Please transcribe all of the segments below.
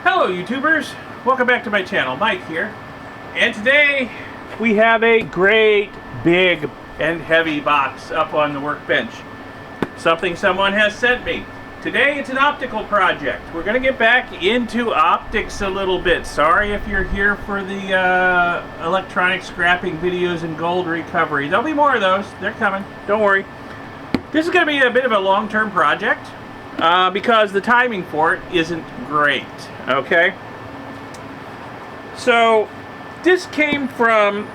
Hello YouTubers, welcome back to my channel. Mike here, and today we have a great big and heavy box up on the workbench. Something someone has sent me. Today it's an optical project. We're going to get back into optics a little bit. Sorry if you're here for the electronic scrapping videos and gold recovery. There'll be more of those. They're coming. Don't worry. This is going to be a bit of a long-term project because the timing for it isn't great. Okay? So this came from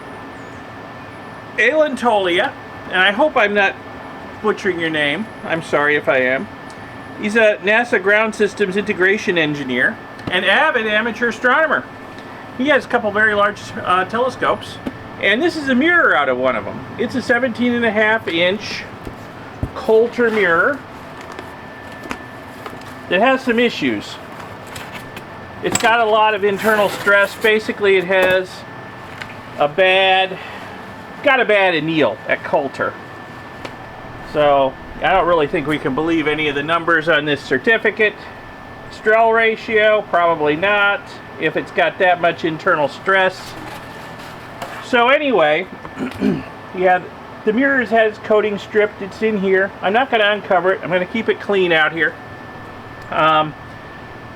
Re-Annealing, and I hope I'm not butchering your name. I'm sorry if I am. He's a NASA ground systems integration engineer and avid amateur astronomer. He has a couple very large telescopes, and this is a mirror out of one of them. It's a 17.5-inch Coulter mirror that has some issues. It's got a lot of internal stress. Basically, it has got a bad anneal at Coulter. So I don't really think we can believe any of the numbers on this certificate. Strel ratio, probably not, if it's got that much internal stress. So anyway, yeah, the mirror has coating stripped. It's in here. I'm not going to uncover it. I'm going to keep it clean out here.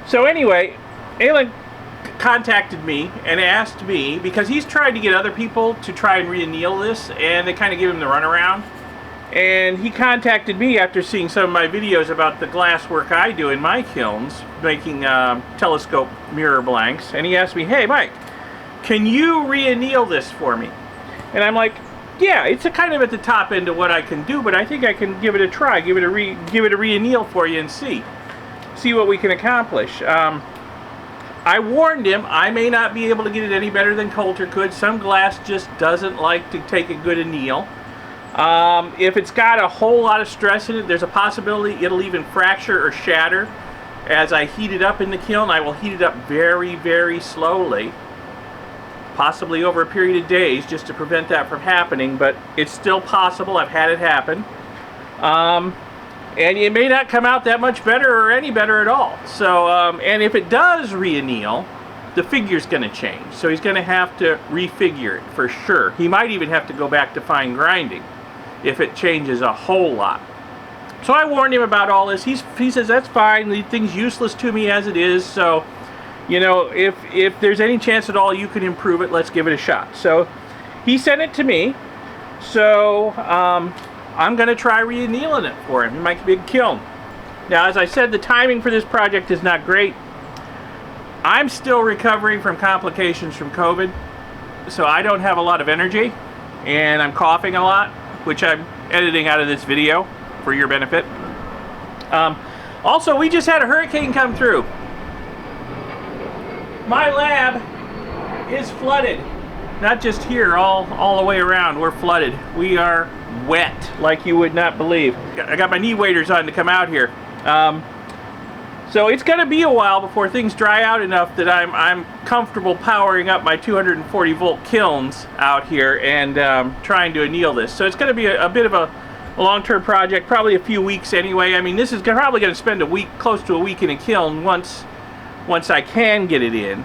So anyway, Alan contacted me and asked me, because he's tried to get other people to try and re-anneal this, and they kind of give him the runaround. And he contacted me after seeing some of my videos about the glass work I do in my kilns, making telescope mirror blanks. And he asked me, hey Mike, can you re-anneal this for me? And I'm like, yeah, it's a kind of at the top end of what I can do, but I think I can give it a try, give it a re-anneal for you and see what we can accomplish. I warned him I may not be able to get it any better than Coulter could. Some glass just doesn't like to take a good anneal. If it's got a whole lot of stress in it, there's a possibility it'll even fracture or shatter. As I heat it up in the kiln, I will heat it up very, very slowly, possibly over a period of days, just to prevent that from happening, but it's still possible. I've had it happen. And it may not come out that much better or any better at all. So, and if it does re-anneal, the figure's going to change. So he's going to have to refigure it for sure. He might even have to go back to fine grinding if it changes a whole lot. So I warned him about all this. He says, that's fine. The thing's useless to me as it is. So, you know, if there's any chance at all you can improve it, let's give it a shot. So he sent it to me. So I'm going to try re-annealing it for him in my big kiln. Now, as I said, the timing for this project is not great. I'm still recovering from complications from COVID, so I don't have a lot of energy, and I'm coughing a lot, which I'm editing out of this video for your benefit. Also, we just had a hurricane come through. My lab is flooded. Not just here, all the way around, we're flooded. We are wet like you would not believe. I got my knee waders on to come out here. So it's going to be a while before things dry out enough that I'm comfortable powering up my 240 volt kilns out here and trying to anneal this. So it's going to be a bit of a long-term project, probably a few weeks anyway. I mean, this is probably going to spend a week, close to a week in a kiln once I can get it in.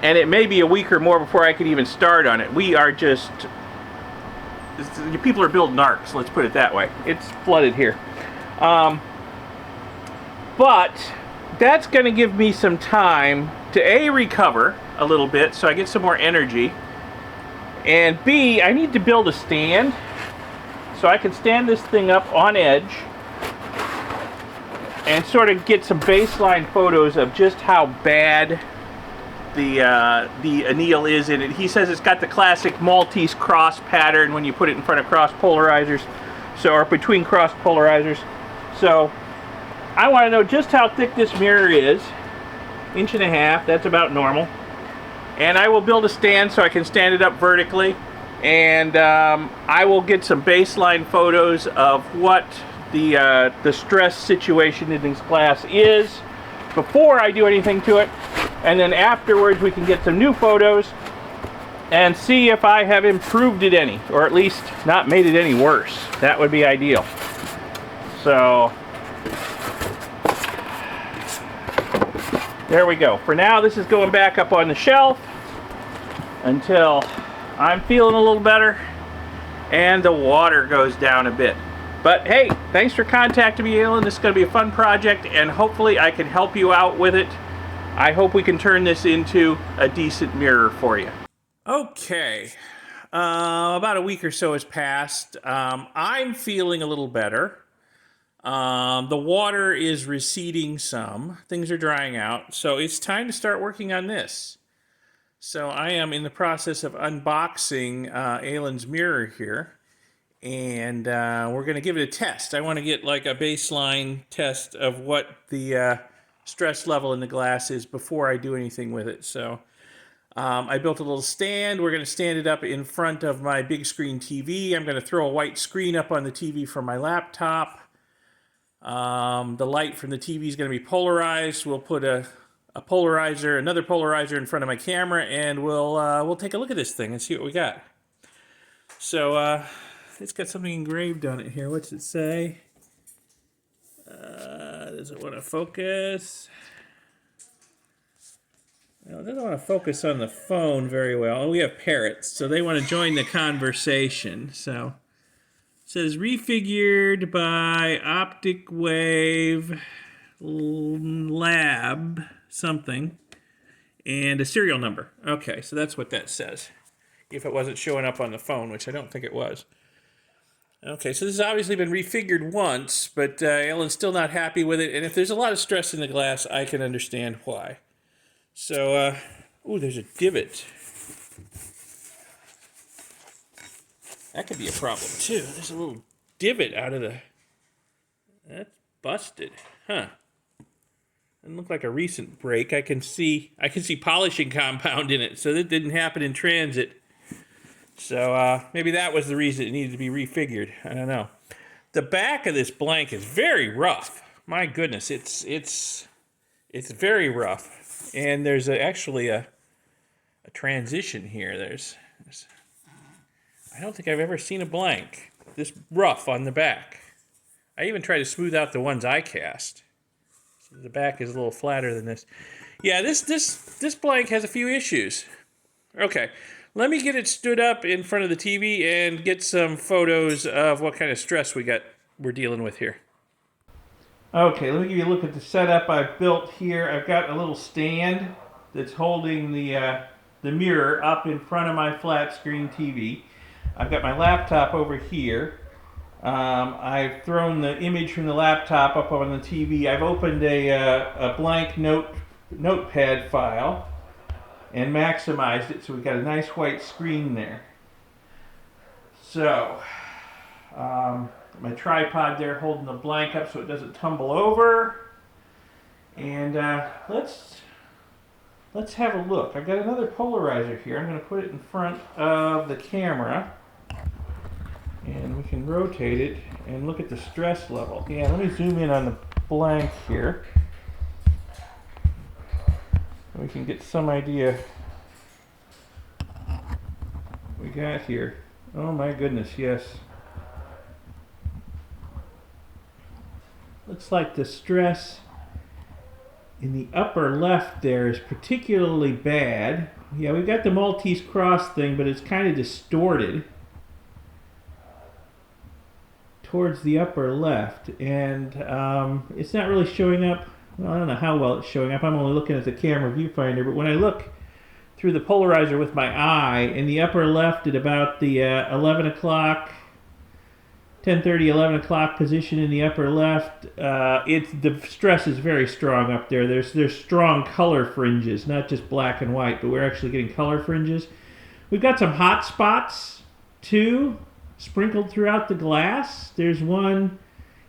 And it may be a week or more before I can even start on it. We are just... people are building arcs, let's put it that way. It's flooded here. But that's going to give me some time to A, recover a little bit so I get some more energy, and B, I need to build a stand so I can stand this thing up on edge and sort of get some baseline photos of just how bad the anneal is in it. He says it's got the classic Maltese cross pattern when you put it in front of cross polarizers, or between cross polarizers. So I want to know just how thick this mirror is. 1.5 inches, that's about normal. And I will build a stand so I can stand it up vertically, and I will get some baseline photos of what the stress situation in this glass is before I do anything to it. And then afterwards we can get some new photos and see if I have improved it any, or at least not made it any worse. That would be ideal. So There we go. For now, this is going back up on the shelf until I'm feeling a little better and the water goes down a bit. But hey, thanks for contacting me, Alan. This is going to be a fun project, and hopefully I can help you out with it. I hope we can turn this into a decent mirror for you. Okay, about a week or so has passed. I'm feeling a little better. The water is receding some. Things are drying out. So it's time to start working on this. So I am in the process of unboxing Alan's mirror here. And we're going to give it a test. I want to get like a baseline test of what the stress level in the glass is before I do anything with it. So I built a little stand. We're going to stand it up in front of my big screen TV. I'm going to throw a white screen up on the TV from my laptop. The light from the TV is going to be polarized. We'll put another polarizer in front of my camera, and we'll take a look at this thing and see what we got. So it's got something engraved on it here. What's it say? Does it want to focus? Well, it doesn't want to focus on the phone very well. We have parrots, so they want to join the conversation. So it says refigured by Optic Wave Lab something and a serial number. Okay, so that's what that says. If it wasn't showing up on the phone, which I don't think it was. Okay, so this has obviously been refigured once, but Alan's still not happy with it. And if there's a lot of stress in the glass, I can understand why. So, ooh, there's a divot. That could be a problem, too. There's a little divot out of the... That's busted. Huh. Doesn't look like a recent break. I can see polishing compound in it, so that didn't happen in transit. So maybe that was the reason it needed to be refigured. I don't know. The back of this blank is very rough. My goodness, it's very rough. And there's actually a transition here. I don't think I've ever seen a blank this rough on the back. I even tried to smooth out the ones I cast. So the back is a little flatter than this. Yeah, this blank has a few issues. Okay. Let me get it stood up in front of the TV and get some photos of what kind of stress we're dealing with here. Okay, let me give you a look at the setup I've built here. I've got a little stand that's holding the mirror up in front of my flat screen TV. I've got my laptop over here. I've thrown the image from the laptop up on the TV. I've opened a blank notepad file and maximized it, so we've got a nice white screen there. So, my tripod there holding the blank up so it doesn't tumble over. And let's have a look. I've got another polarizer here. I'm going to put it in front of the camera, and we can rotate it and look at the stress level. Yeah, let me zoom in on the blank here. We can get some idea we got here. Oh my goodness, yes. Looks like the stress in the upper left there is particularly bad. Yeah, we've got the Maltese cross thing, but it's kind of distorted towards the upper left, and it's not really showing up. Well, I don't know how well it's showing up. I'm only looking at the camera viewfinder, but when I look through the polarizer with my eye, in the upper left at about the 11 o'clock, 10:30, 11 o'clock position in the upper left, the stress is very strong up there. There's strong color fringes, not just black and white, but we're actually getting color fringes. We've got some hot spots, too, sprinkled throughout the glass. There's one,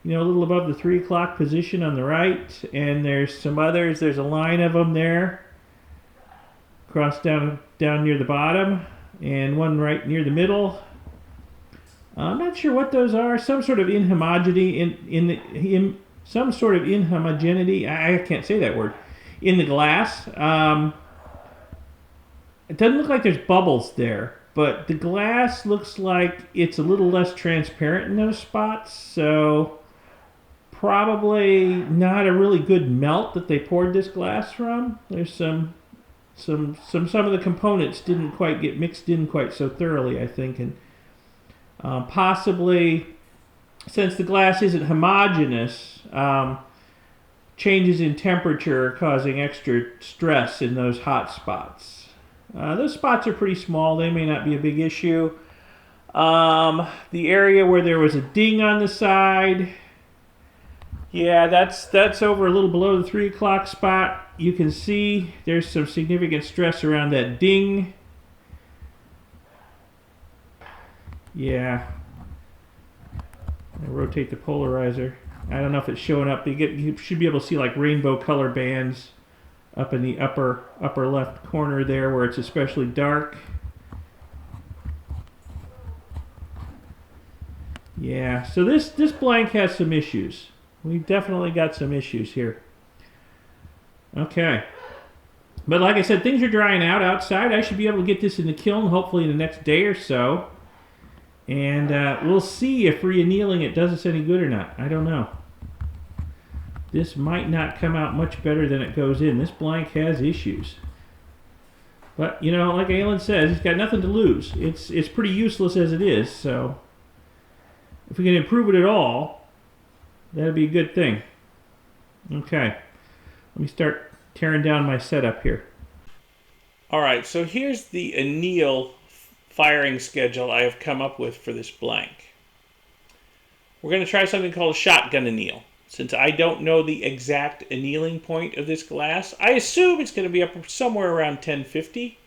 a little above the 3 o'clock position on the right, and there's some others. There's a line of them there, across down near the bottom, and one right near the middle. I'm not sure what those are. Some sort of inhomogeneity some sort of inhomogeneity. I can't say that word in the glass. It doesn't look like there's bubbles there, but the glass looks like it's a little less transparent in those spots. So probably not a really good melt that they poured this glass from. There's some of the components didn't quite get mixed in quite so thoroughly, I think, and possibly since the glass isn't homogeneous, changes in temperature are causing extra stress in those hot spots. Those spots are pretty small; they may not be a big issue. The area where there was a ding on the side, yeah, that's over a little below the 3 o'clock spot. You can see there's some significant stress around that ding. Yeah. I rotate the polarizer. I don't know if it's showing up. You should be able to see like rainbow color bands up in the upper left corner there where it's especially dark. Yeah, so this blank has some issues. We've definitely got some issues here. Okay. But like I said, things are drying out outside. I should be able to get this in the kiln hopefully in the next day or so. And we'll see if re-annealing it does us any good or not. I don't know. This might not come out much better than it goes in. This blank has issues. But, you know, like Alan says, he's got nothing to lose. It's pretty useless as it is, so if we can improve it at all, that'd be a good thing. Okay. Let me start tearing down my setup here. Alright, so here's the anneal firing schedule I have come up with for this blank. We're going to try something called a shotgun anneal. Since I don't know the exact annealing point of this glass, I assume it's going to be up somewhere around 1050,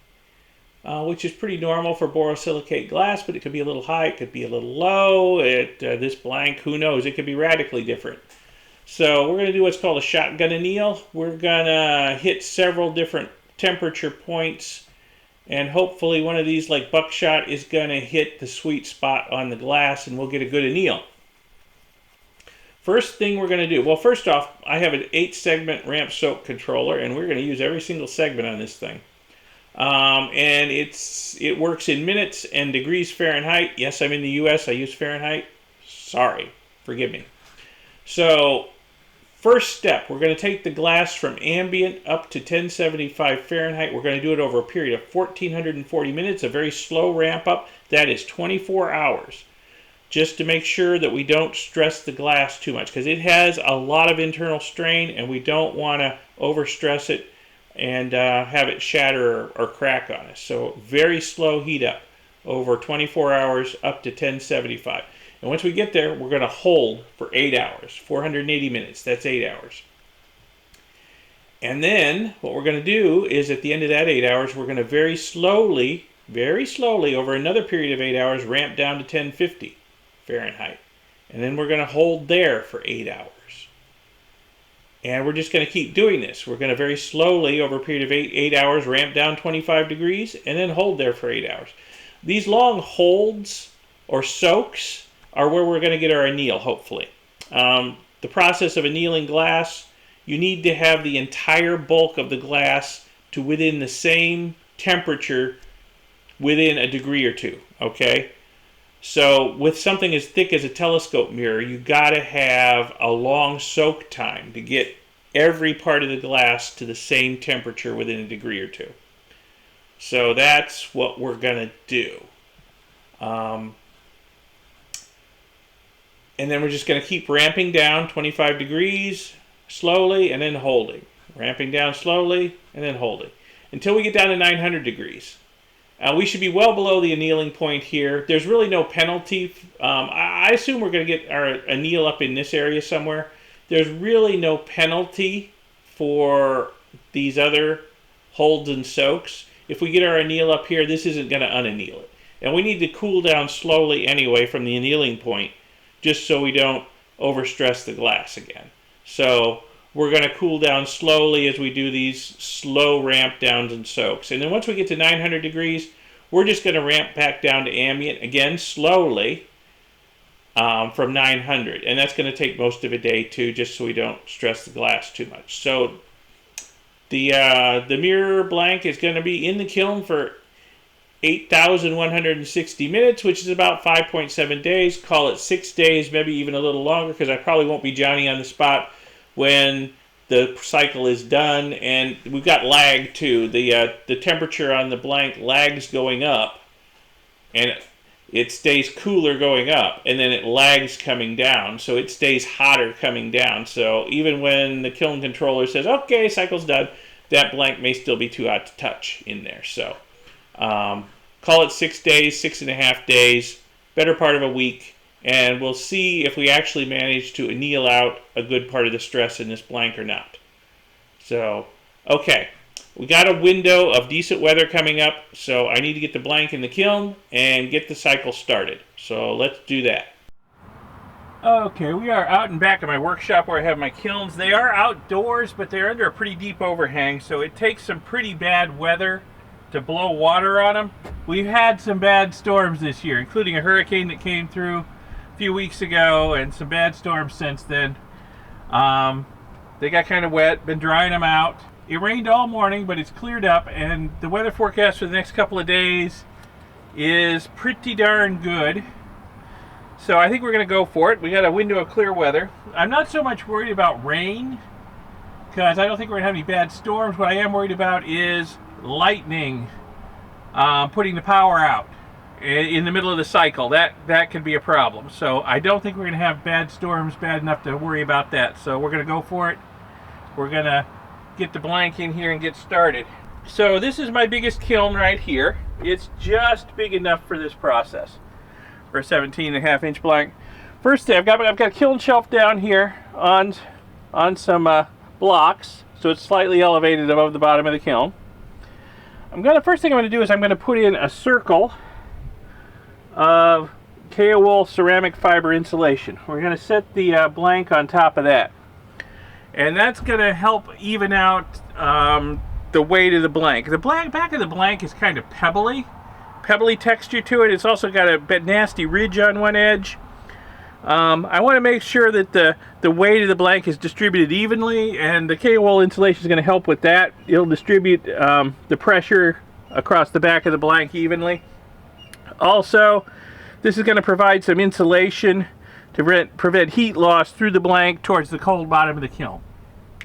which is pretty normal for borosilicate glass, but it could be a little high, it could be a little low. This blank, who knows, it could be radically different. So we're going to do what's called a shotgun anneal. We're going to hit several different temperature points, and hopefully one of these, like buckshot, is going to hit the sweet spot on the glass, and we'll get a good anneal. First thing we're going to do, well, first off, I have an 8-segment ramp soak controller, and we're going to use every single segment on this thing. And it works in minutes and degrees Fahrenheit. Yes, I'm in the US, I use Fahrenheit. Sorry, forgive me. So, first step, we're going to take the glass from ambient up to 1075 Fahrenheit. We're going to do it over a period of 1440 minutes, a very slow ramp up. That is 24 hours. Just to make sure that we don't stress the glass too much, because it has a lot of internal strain and we don't want to overstress it and have it shatter or crack on us. So very slow heat up over 24 hours up to 1075. And once we get there, we're going to hold for 8 hours, 480 minutes. That's 8 hours. And then what we're going to do is at the end of that 8 hours, we're going to very slowly over another period of 8 hours, ramp down to 1050 Fahrenheit. And then we're going to hold there for 8 hours. And we're just going to keep doing this. We're going to very slowly, over a period of 8 hours, ramp down 25 degrees and then hold there for 8 hours. These long holds or soaks are where we're going to get our anneal, hopefully. The process of annealing glass, you need to have the entire bulk of the glass to within the same temperature within a degree or two, okay? So with something as thick as a telescope mirror, you got to have a long soak time to get every part of the glass to the same temperature within a degree or two. So that's what we're going to do. And then we're just going to keep ramping down 25 degrees slowly and then holding. Ramping down slowly and then holding. Until we get down to 900 degrees. We should be well below the annealing point here. There's really no penalty. I assume we're going to get our anneal up in this area somewhere. There's really no penalty for these other holds and soaks. If we get our anneal up here, this isn't going to unanneal it. And we need to cool down slowly anyway from the annealing point, just so we don't overstress the glass again. So we're going to cool down slowly as we do these slow ramp downs and soaks. And then once we get to 900 degrees, we're just going to ramp back down to ambient, again, slowly from 900. And that's going to take most of a day, too, just so we don't stress the glass too much. So the mirror blank is going to be in the kiln for 8,160 minutes, which is about 5.7 days. Call it 6 days, maybe even a little longer, because I probably won't be Johnny on the spot when the cycle is done. And we've got lag too. The temperature on the blank lags going up, and it stays cooler going up, and then it lags coming down, so it stays hotter coming down. So even when the kiln controller says, okay, cycle's done, that blank may still be too hot to touch in there. So call it 6 days, 6.5 days, better part of a week, and we'll see if we actually manage to anneal out a good part of the stress in this blank or not. So, okay. We got a window of decent weather coming up, so I need to get the blank in the kiln and get the cycle started. So let's do that. Okay, we are out and back at my workshop where I have my kilns. They are outdoors, but they're under a pretty deep overhang, so it takes some pretty bad weather to blow water on them. We've had some bad storms this year, including a hurricane that came through a few weeks ago, and some bad storms since then. They got kind of wet, been drying them out. It rained all morning, but it's cleared up, and the weather forecast for the next couple of days is pretty darn good. So I think we're going to go for it. We got a window of clear weather. I'm not so much worried about rain, because I don't think we're going to have any bad storms. What I am worried about is lightning putting the power out in the middle of the cycle. That could be a problem. So I don't think we're going to have bad storms bad enough to worry about that. So we're going to go for it. We're going to get the blank in here and get started. So this is my biggest kiln right here. It's just big enough for this process for a 17.5-inch blank. First thing, I've got a kiln shelf down here on some blocks, so it's slightly elevated above the bottom of the kiln. First thing I'm going to do is I'm going to put in a circle of KO-wool ceramic fiber insulation. We're going to set the blank on top of that. And that's going to help even out the weight of the blank. The back of the blank is kind of pebbly texture to it. It's also got a bit nasty ridge on one edge. I want to make sure that the weight of the blank is distributed evenly, and the KO-wool insulation is going to help with that. It'll distribute the pressure across the back of the blank evenly. Also, this is going to provide some insulation to prevent heat loss through the blank towards the cold bottom of the kiln.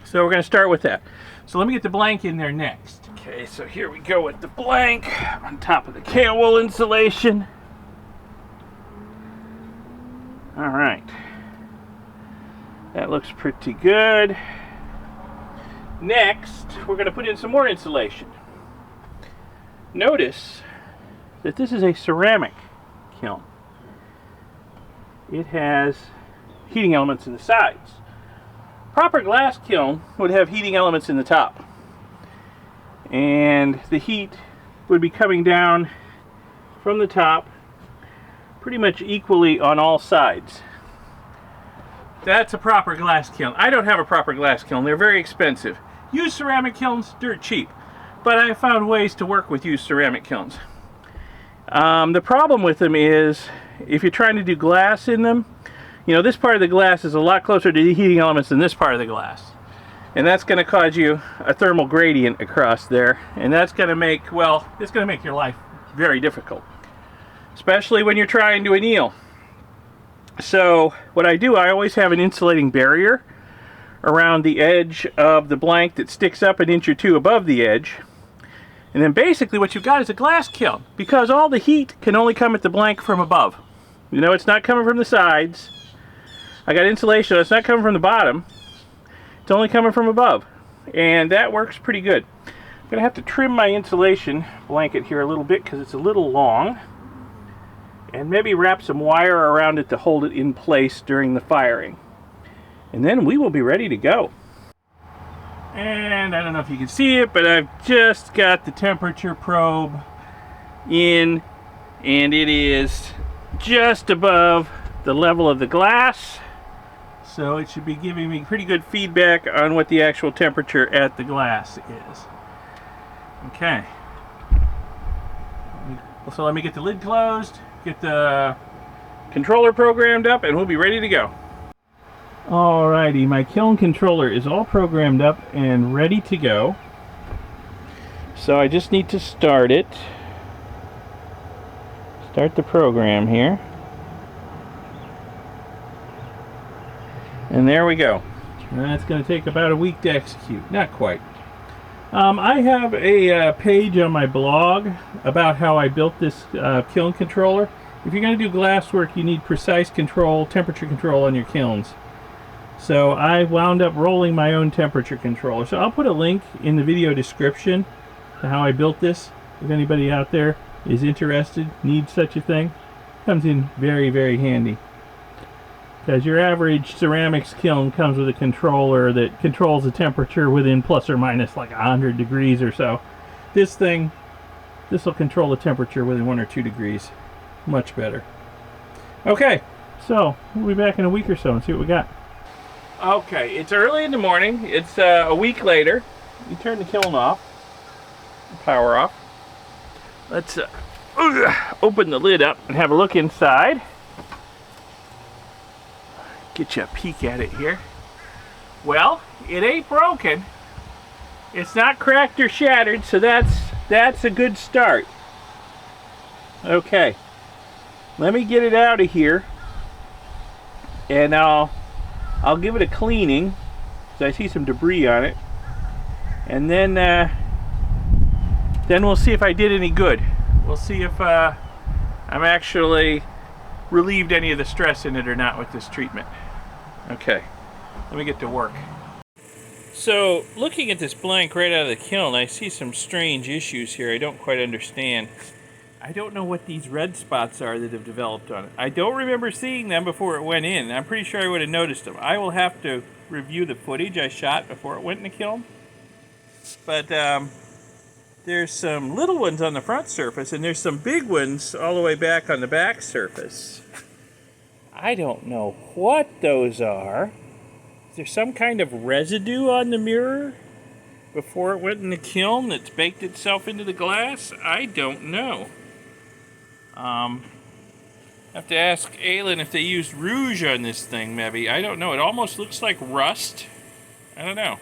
So we're going to start with that. So let me get the blank in there next. Okay, so here we go with the blank on top of the KO-wool insulation. All right. That looks pretty good. Next, we're going to put in some more insulation. Notice that this is a ceramic kiln. It has heating elements in the sides. Proper glass kiln would have heating elements in the top, and the heat would be coming down from the top pretty much equally on all sides. That's a proper glass kiln. I don't have a proper glass kiln. They're very expensive. Used ceramic kilns, dirt cheap, but I found ways to work with used ceramic kilns. The problem with them is if you're trying to do glass in them, you know, this part of the glass is a lot closer to the heating elements than this part of the glass. And that's going to cause you a thermal gradient across there. And that's going to make, well, it's going to make your life very difficult, especially when you're trying to anneal. So what I do, I always have an insulating barrier around the edge of the blank that sticks up 1 or 2 inches above the edge. And then basically what you've got is a glass kiln, because all the heat can only come at the blank from above. You know, it's not coming from the sides. I got insulation, it's not coming from the bottom. It's only coming from above. And that works pretty good. I'm going to have to trim my insulation blanket here a little bit because it's a little long. And maybe wrap some wire around it to hold it in place during the firing. And then we will be ready to go. And I don't know if you can see it, but I've just got the temperature probe in, and it is just above the level of the glass. So it should be giving me pretty good feedback on what the actual temperature at the glass is. Okay. So let me get the lid closed, get the controller programmed up, and we'll be ready to go. Alrighty, my kiln controller is all programmed up and ready to go. So I just need to start it. Start the program here. And there we go. And that's going to take about a week to execute. Not quite. I have a page on my blog about how I built this kiln controller. If you're going to do glasswork, you need precise control, temperature control on your kilns. So I wound up rolling my own temperature controller. So I'll put a link in the video description to how I built this. If anybody out there is interested, needs such a thing, comes in very, very handy. Because your average ceramics kiln comes with a controller that controls the temperature within plus or minus like 100 degrees or so. This will control the temperature within 1 or 2 degrees. Much better. Okay, so we'll be back in a week or so and see what we got. Okay, it's early in the morning. It's a week later. You turn the kiln off. Power off. Let's open the lid up and have a look inside. Get you a peek at it here. Well, it ain't broken. It's not cracked or shattered, so that's a good start. Okay, let me get it out of here, and I'll give it a cleaning, because I see some debris on it, and then we'll see if I did any good. We'll see if I'm actually relieved any of the stress in it or not with this treatment. Okay, let me get to work. So, looking at this blank right out of the kiln, I see some strange issues here I don't quite understand. I don't know what these red spots are that have developed on it. I don't remember seeing them before it went in. I'm pretty sure I would have noticed them. I will have to review the footage I shot before it went in the kiln. But there's some little ones on the front surface, and there's some big ones all the way back on the back surface. I don't know what those are. Is there some kind of residue on the mirror before it went in the kiln that's baked itself into the glass? I don't know. I have to ask Aylin if they used rouge on this thing, maybe. I don't know. It almost looks like rust. I don't know.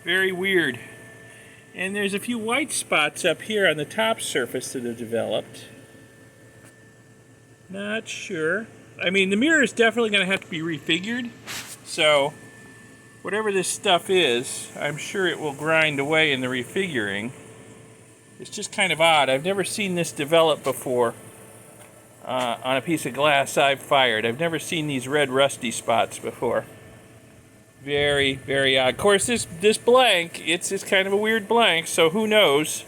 Very weird. And there's a few white spots up here on the top surface that have developed. Not sure. I mean, the mirror is definitely going to have to be refigured. So, whatever this stuff is, I'm sure it will grind away in the refiguring. It's just kind of odd. I've never seen this develop before on a piece of glass I've fired. I've never seen these red rusty spots before. Very, very odd. Of course, this blank, it's kind of a weird blank, so who knows.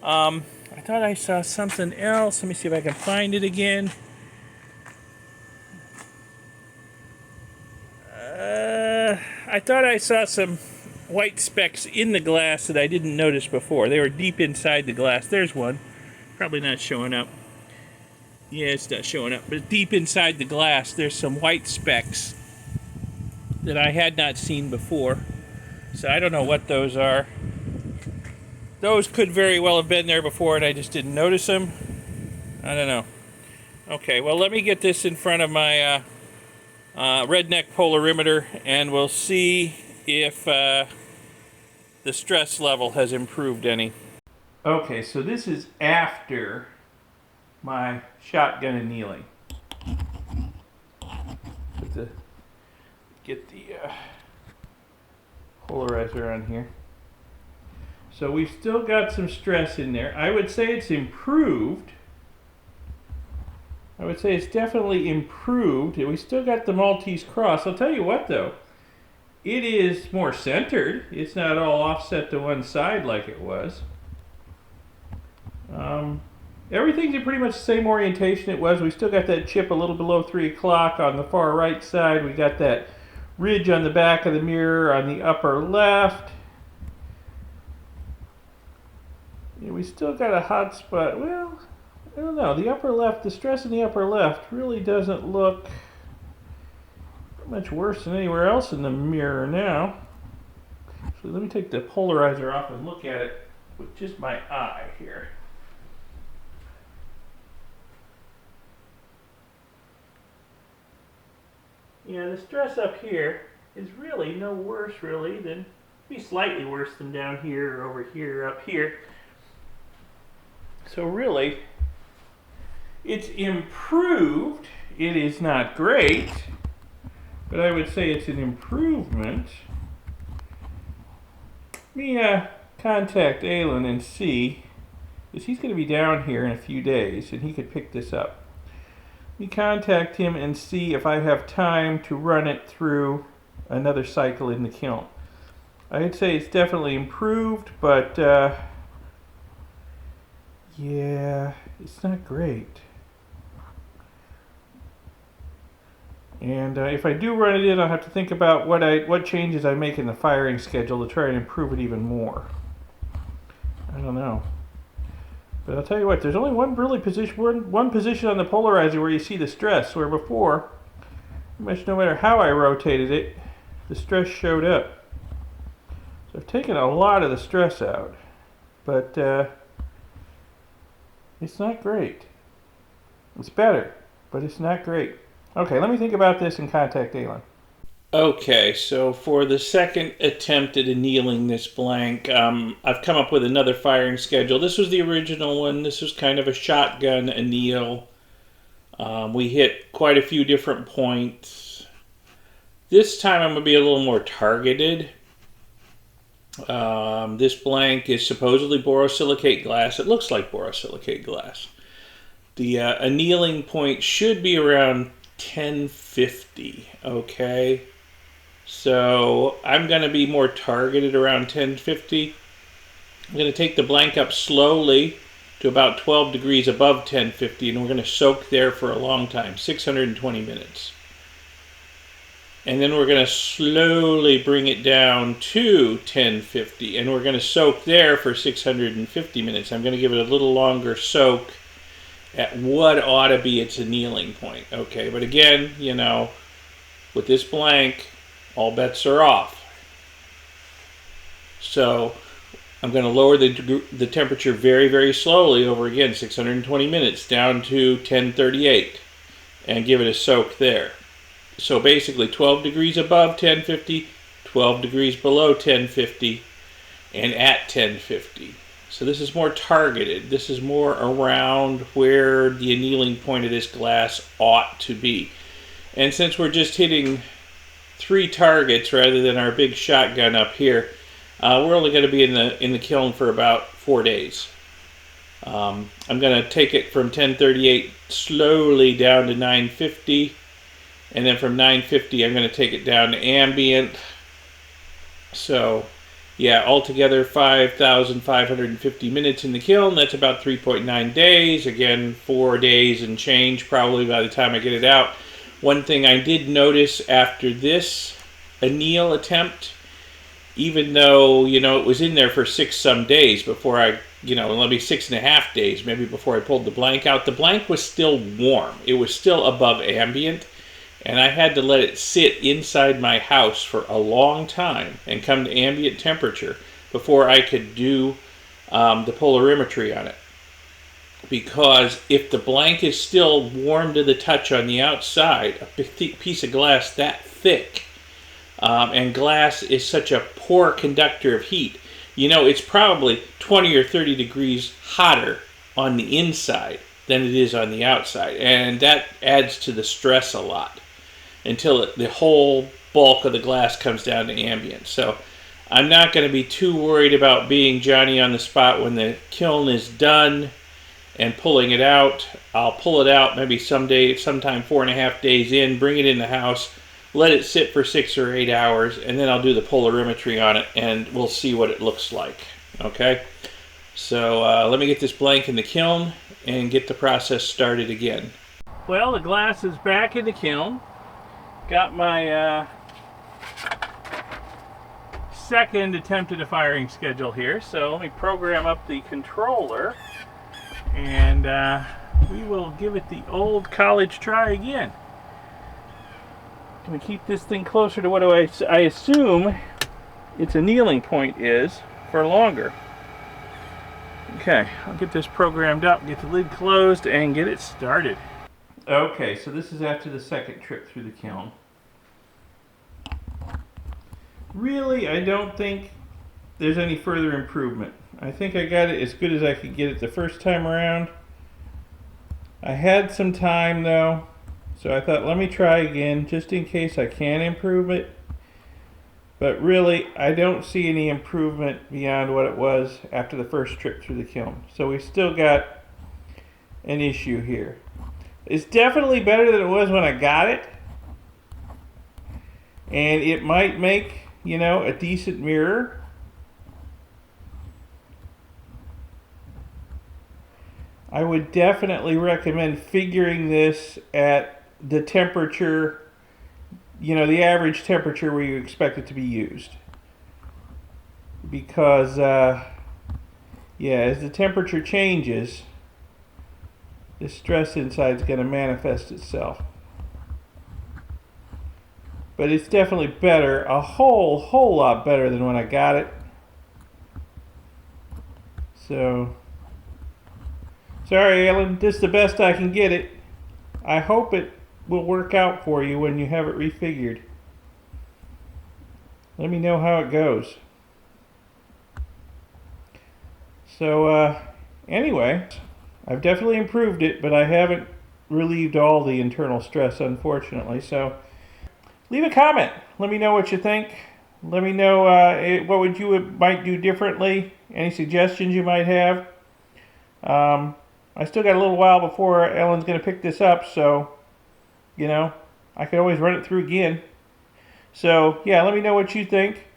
I thought I saw something else. Let me see if I can find it again. I thought I saw some white specks in the glass that I didn't notice before. They were deep inside the glass. There's one. Probably not showing up. Yeah, it's not showing up. But deep inside the glass, there's some white specks that I had not seen before. So I don't know what those are. Those could very well have been there before and I just didn't notice them. I don't know. Okay, well, let me get this in front of my redneck polarimeter, and we'll see if the stress level has improved any. Okay, so this is after my shotgun annealing. Get the polarizer on here. So we've still got some stress in there. I would say it's improved. I would say it's definitely improved. We still got the Maltese cross. I'll tell you what though, it is more centered. It's not all offset to one side like it was. Everything's in pretty much the same orientation it was. We still got that chip a little below 3 o'clock on the far right side. We got that ridge on the back of the mirror on the upper left. Yeah, we still got a hot spot. Well, I don't know. The upper left, the stress in the upper left really doesn't look much worse than anywhere else in the mirror now. So let me take the polarizer off and look at it with just my eye here. Yeah, the stress up here is really no worse really than, maybe slightly worse than down here or over here, up here. So really, It's improved. It is not great, but I would say it's an improvement. Let me contact Alan and see, because he's going to be down here in a few days, and he could pick this up. Let me contact him and see if I have time to run it through another cycle in the kiln. I'd say it's definitely improved, but yeah, it's not great. And if I do run it in, I'll have to think about what changes I make in the firing schedule to try and improve it even more. I don't know. But I'll tell you what, there's only one position on the polarizer where you see the stress, where before, pretty much no matter how I rotated it, the stress showed up. So I've taken a lot of the stress out, but it's not great. It's better, but it's not great. Okay, let me think about this and contact Alan. Okay, so for the second attempt at annealing this blank, I've come up with another firing schedule. This was the original one. This was kind of a shotgun anneal. We hit quite a few different points. This time I'm going to be a little more targeted. This blank is supposedly borosilicate glass. It looks like borosilicate glass. The annealing point should be around 1050, okay? So I'm going to be more targeted around 1050. I'm going to take the blank up slowly to about 12 degrees above 1050, and we're going to soak there for a long time, 620 minutes. And then we're going to slowly bring it down to 1050, and we're going to soak there for 650 minutes. I'm going to give it a little longer soak at what ought to be its annealing point. Okay, but again, you know, with this blank, all bets are off. So I'm going to lower the temperature very, very slowly over, again, 620 minutes down to 1038 and give it a soak there. So basically 12 degrees above 1050, 12 degrees below 1050, and at 1050. So this is more targeted. This is more around where the annealing point of this glass ought to be. And since we're just hitting 3 targets rather than our big shotgun up here, we're only going to be in the kiln for about 4 days. I'm going to take it from 1038 slowly down to 950, and then from 950 I'm going to take it down to ambient. So yeah, altogether 5,550 minutes in the kiln. That's about 3.9 days. Again, 4 days and change probably by the time I get it out. One thing I did notice after this anneal attempt, even though, you know, it was in there for 6-some days before I, you know, maybe 6.5 days, maybe before I pulled the blank out, the blank was still warm. It was still above ambient. And I had to let it sit inside my house for a long time and come to ambient temperature before I could do the polarimetry on it. Because if the blank is still warm to the touch on the outside, a piece of glass that thick, and glass is such a poor conductor of heat, you know, it's probably 20 or 30 degrees hotter on the inside than it is on the outside. And that adds to the stress a lot until the whole bulk of the glass comes down to ambient. So I'm not going to be too worried about being Johnny on the spot when the kiln is done and pulling it out. I'll pull it out maybe sometime 4.5 days in, bring it in the house, let it sit for 6 or 8 hours, and then I'll do the polarimetry on it, and we'll see what it looks like. Okay? So let me get this blank in the kiln and get the process started again. Well, the glass is back in the kiln. Got my second attempt at a firing schedule here, so let me program up the controller and we will give it the old college try again. Can we keep this thing closer to what I assume its annealing point is for longer? Okay, I'll get this programmed up, get the lid closed, and get it started. Okay, so this is after the second trip through the kiln. Really, I don't think there's any further improvement. I think I got it as good as I could get it the first time around. I had some time though, so I thought let me try again just in case I can improve it. But really, I don't see any improvement beyond what it was after the first trip through the kiln. So we still got an issue here. It's definitely better than it was when I got it. And it might make, you know, a decent mirror. I would definitely recommend figuring this at the temperature, you know, the average temperature where you expect it to be used. Because, yeah, as the temperature changes, the stress inside is going to manifest itself. But it's definitely better, a whole lot better than when I got it. So, sorry, Alan, this is the best I can get it. I hope it will work out for you when you have it refigured. Let me know how it goes. So, anyway, I've definitely improved it, but I haven't relieved all the internal stress, unfortunately. So, leave a comment. Let me know what you think. Let me know what would you might do differently. Any suggestions you might have. I still got a little while before Ellen's going to pick this up, so, you know, I could always run it through again. So, yeah, let me know what you think.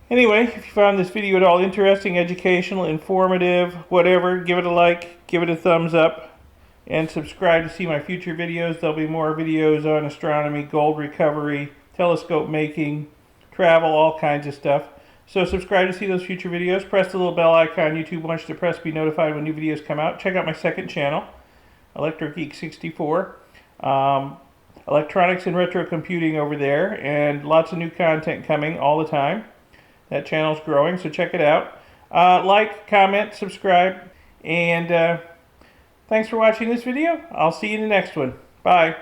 Anyway, if you found this video at all interesting, educational, informative, whatever, give it a like, give it a thumbs up, and subscribe to see my future videos. There'll be more videos on astronomy, gold recovery, telescope making, travel, all kinds of stuff. So subscribe to see those future videos. Press the little bell icon YouTube wants you to press to be notified when new videos come out. Check out my second channel, ElectroGeek64. Electronics and retro computing over there, and lots of new content coming all the time. That channel's growing, so check it out. Like, comment, subscribe, and thanks for watching this video. I'll see you in the next one. Bye.